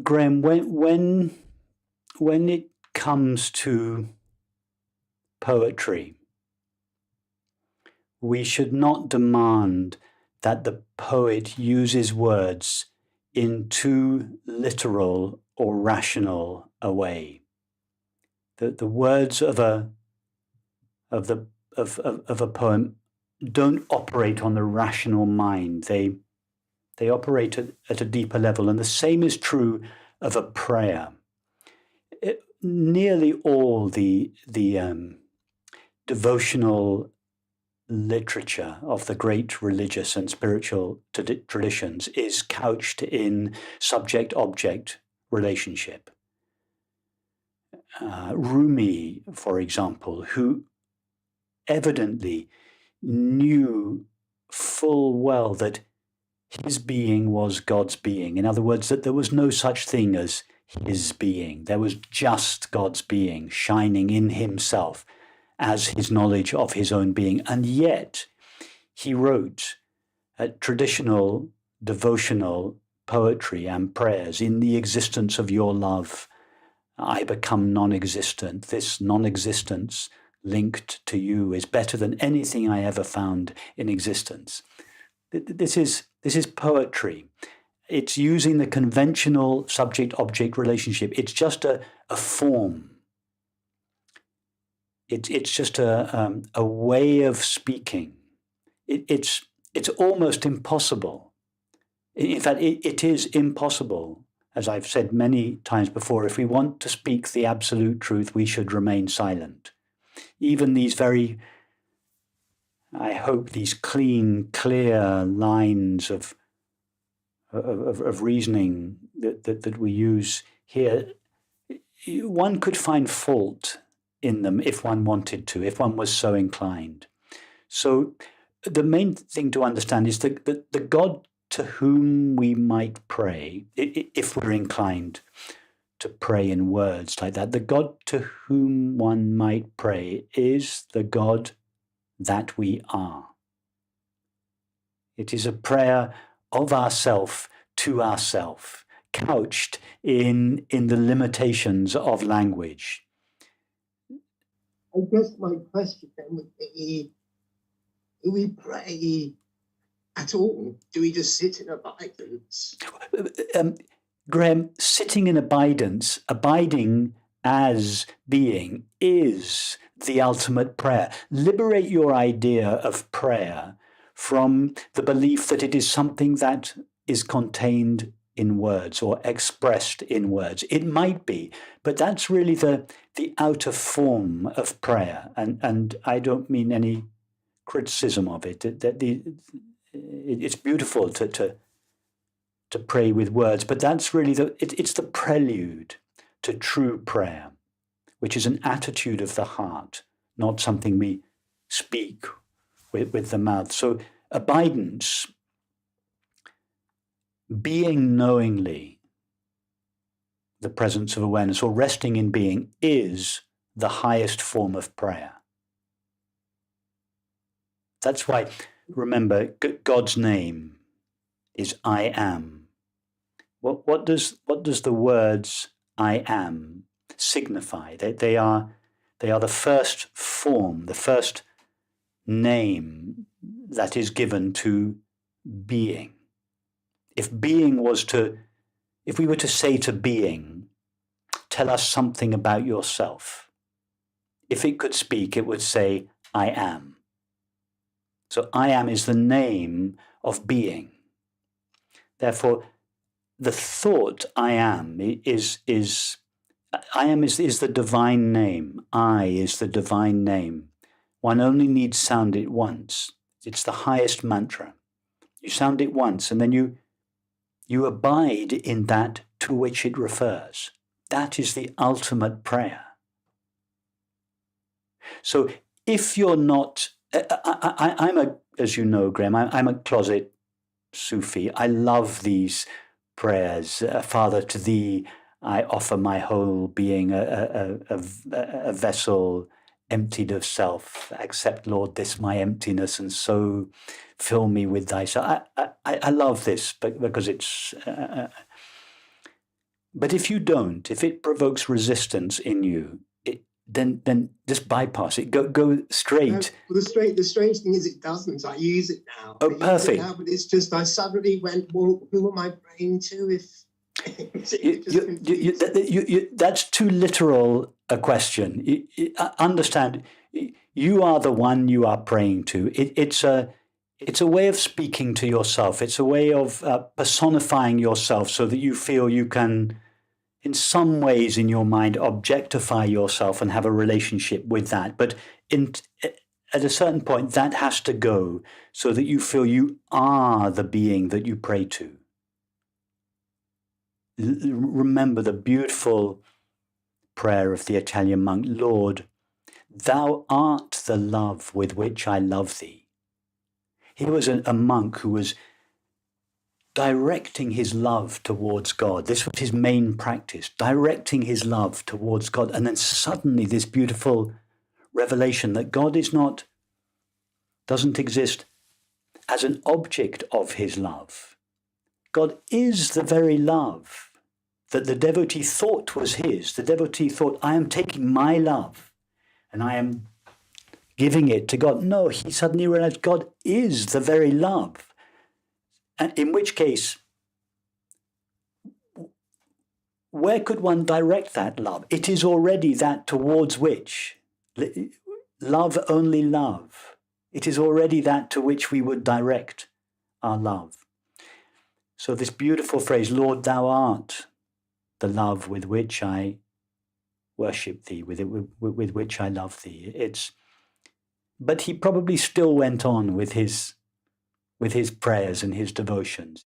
Graham, when it comes to poetry, we should not demand that the poet uses words in too literal or rational a way. The words of a poem don't operate on the rational mind. They operate at a deeper level, and the same is true of a prayer. Nearly all the devotional literature of the great religious and spiritual traditions is couched in subject-object relationship. Rumi, for example, who evidently knew full well that his being was God's being. In other words, that there was no such thing as his being. There was just God's being shining in himself as his knowledge of his own being. And yet he wrote traditional devotional poetry and prayers. In the existence of your love, I become non-existent. This non-existence linked to you is better than anything I ever found in existence. This is poetry. It's using the conventional subject-object relationship. It's just a form. It's just a way of speaking. It's almost impossible. In fact, it is impossible. As I've said many times before, if we want to speak the absolute truth, we should remain silent. Even these very, I hope, these clean, clear lines of reasoning that we use here, one could find fault in them if one wanted to, if one was so inclined. So the main thing to understand is that the God to whom we might pray, if we're inclined to pray in words like that, the God to whom one might pray is the God that we are. It is a prayer of ourself to ourself, couched in the limitations of language. I guess my question then would be, do we pray at all? Do we just sit in abidance? Graham, sitting in abidance, abiding as being, is the ultimate prayer. Liberate your idea of prayer from the belief that it is something that is contained in words or expressed in words. It might be, but that's really the outer form of prayer. And I don't mean any criticism of it. It's beautiful to pray with words, but that's really it's the prelude to true prayer, which is an attitude of the heart, not something we speak with the mouth. So abidance, being knowingly the presence of awareness or resting in being, is the highest form of prayer. That's why, remember, God's name is I am. What does the words I am signify? They are the first form, the first name that is given to being. If we were to say to being, tell us something about yourself, if it could speak, it would say, I am. So I am is the name of being. Therefore, the thought I am is the divine name. I is the divine name. One only needs sound it once. It's the highest mantra. You sound it once, and then you abide in that to which it refers. That is the ultimate prayer. So if you're not, as you know, Graham, I'm a closet Sufi. I love these prayers. Father, to thee I offer my whole being, a vessel emptied of self. Accept, Lord, this my emptiness, and so fill me with thy. So I love this because it's. But if you don't, if it provokes resistance in you, then just bypass it. Go straight. Well, the strange thing is it doesn't. I use it now. Oh, perfect. Now, but it's just I suddenly went, well, who am I praying to? That's too literal a question. Understand, you are the one you are praying to. It's a way of speaking to yourself. It's a way of personifying yourself so that you feel you can, in some ways in your mind, objectify yourself and have a relationship with that. But at a certain point, that has to go so that you feel you are the being that you pray to. Remember the beautiful prayer of the Italian monk, Lord, thou art the love with which I love thee. He was a monk who was directing his love towards God. This was his main practice, directing his love towards God. And then suddenly this beautiful revelation that God doesn't exist as an object of his love. God is the very love that the devotee thought was his. The devotee thought, I am taking my love and I am giving it to God. No, he suddenly realized God is the very love. And in which case, where could one direct that love? It is already that towards which, love only love. It is already that to which we would direct our love. So this beautiful phrase, Lord, thou art the love with which I worship thee, with which I love thee. But he probably still went on with his prayers and his devotions.